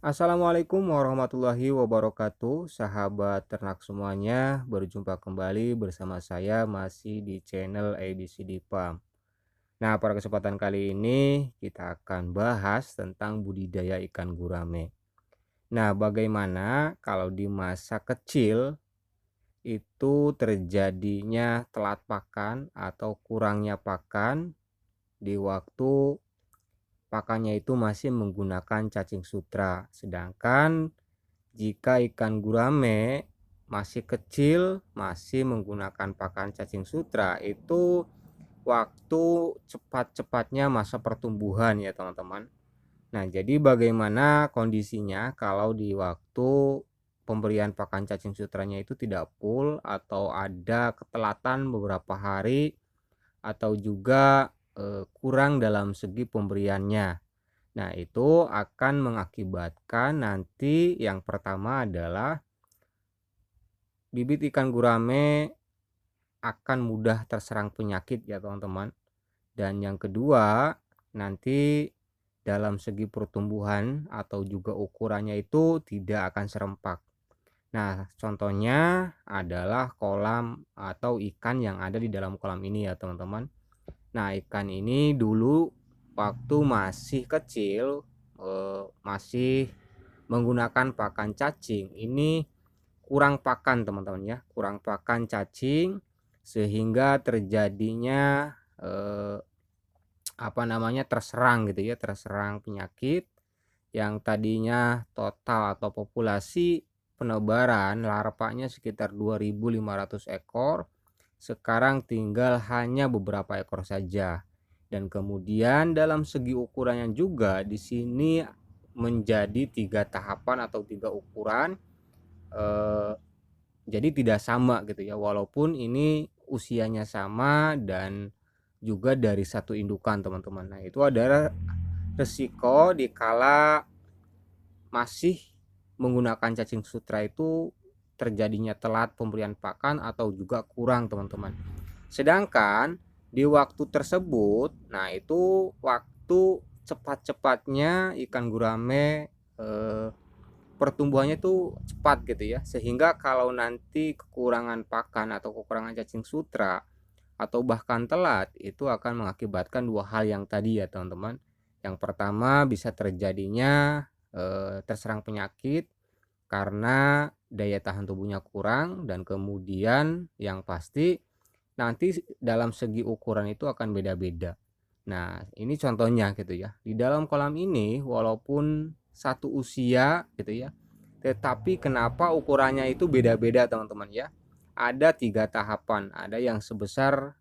Assalamualaikum warahmatullahi wabarakatuh, sahabat ternak semuanya. Berjumpa kembali bersama saya masih di channel ABCD Farm. Nah, pada kesempatan kali ini kita akan bahas tentang budidaya ikan gurame. Nah, bagaimana kalau di masa kecil itu terjadinya telat pakan atau kurangnya pakan di waktu pakannya itu masih menggunakan cacing sutra. Sedangkan jika ikan gurame masih kecil, masih menggunakan pakan cacing sutra, itu waktu cepat-cepatnya masa pertumbuhan ya teman-teman. Nah, jadi bagaimana kondisinya kalau di waktu pemberian pakan cacing sutranya itu tidak full atau ada ketelatan beberapa hari atau juga kurang dalam segi pemberiannya. Nah, itu akan mengakibatkan nanti yang pertama adalah bibit ikan gurame akan mudah terserang penyakit ya teman-teman. Dan yang kedua, nanti dalam segi pertumbuhan atau juga ukurannya itu tidak akan serempak. Nah, contohnya adalah kolam atau ikan yang ada di dalam kolam ini ya teman-teman. Nah, ikan ini dulu waktu masih kecil, masih menggunakan pakan cacing, ini kurang pakan teman-teman ya, kurang pakan cacing sehingga terjadinya, terserang gitu ya, terserang penyakit yang tadinya total atau populasi penebaran larvanya sekitar 2.500 ekor, sekarang tinggal hanya beberapa ekor saja. Dan kemudian dalam segi ukurannya juga di sini menjadi 3 tahapan atau 3 ukuran, eh, jadi tidak sama gitu ya, walaupun ini usianya sama dan juga dari satu indukan teman-teman. Nah, itu adalah resiko dikala masih menggunakan cacing sutra itu terjadinya telat pemberian pakan atau juga kurang teman-teman. Sedangkan di waktu tersebut, nah itu waktu cepat-cepatnya ikan gurame pertumbuhannya itu cepat gitu ya, sehingga kalau nanti kekurangan pakan atau kekurangan cacing sutra atau bahkan telat, itu akan mengakibatkan dua hal yang tadi ya teman-teman. Yang pertama bisa terjadinya terserang penyakit karena daya tahan tubuhnya kurang, dan kemudian yang pasti nanti dalam segi ukuran itu akan beda-beda. Nah, ini contohnya gitu ya. Di dalam kolam ini walaupun satu usia gitu ya, tetapi kenapa ukurannya itu beda-beda teman-teman ya. Ada 3 tahapan, ada yang sebesar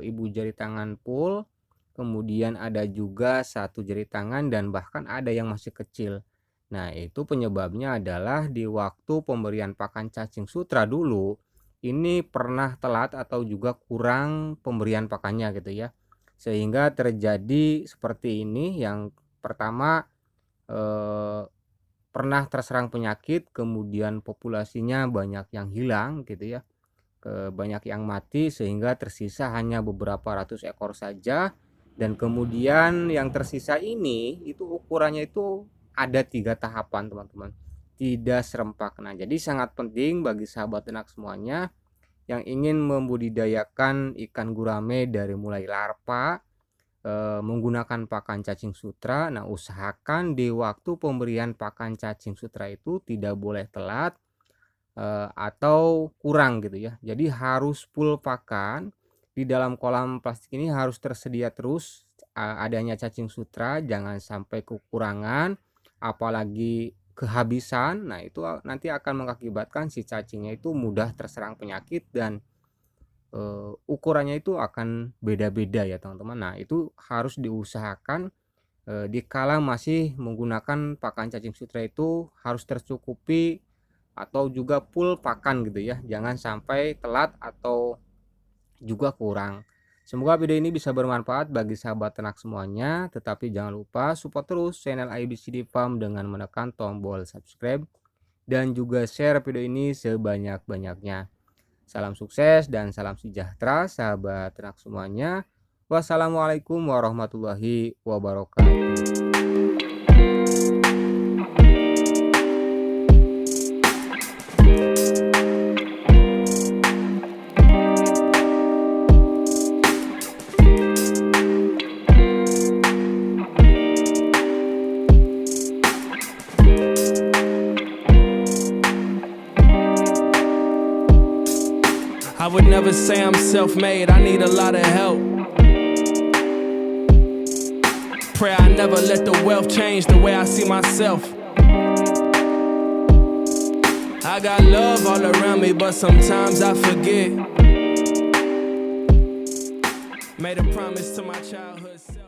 ibu jari tangan full, kemudian ada juga 1 jari tangan, dan bahkan ada yang masih kecil. Nah, itu penyebabnya adalah di waktu pemberian pakan cacing sutra dulu, ini pernah telat atau juga kurang pemberian pakannya gitu ya. Sehingga terjadi seperti ini, yang pertama pernah terserang penyakit, kemudian populasinya banyak yang hilang gitu ya, banyak yang mati sehingga tersisa hanya beberapa ratus ekor saja. Dan kemudian yang tersisa ini itu ukurannya itu ada 3 tahapan teman-teman, tidak serempak. Nah, jadi sangat penting bagi sahabat ternak semuanya yang ingin membudidayakan ikan gurame dari mulai larva menggunakan pakan cacing sutra. Nah, usahakan di waktu pemberian pakan cacing sutra itu tidak boleh telat atau kurang gitu ya. Jadi harus full pakan. Di dalam kolam plastik ini harus tersedia terus adanya cacing sutra, jangan sampai kekurangan apalagi kehabisan. Nah, itu nanti akan mengakibatkan si cacingnya itu mudah terserang penyakit dan ukurannya itu akan beda-beda ya teman-teman. Nah, itu harus diusahakan dikala masih menggunakan pakan cacing sutra itu harus tercukupi atau juga full pakan gitu ya, jangan sampai telat atau juga kurang. Semoga video ini bisa bermanfaat bagi sahabat ternak semuanya, tetapi jangan lupa support terus channel ABCD Farm dengan menekan tombol subscribe dan juga share video ini sebanyak-banyaknya. Salam sukses dan salam sejahtera sahabat ternak semuanya. Wassalamualaikum warahmatullahi wabarakatuh. I would never say I'm self-made, I need a lot of help. Pray I never let the wealth change the way I see myself. I got love all around me, but sometimes I forget. Made a promise to my childhood self.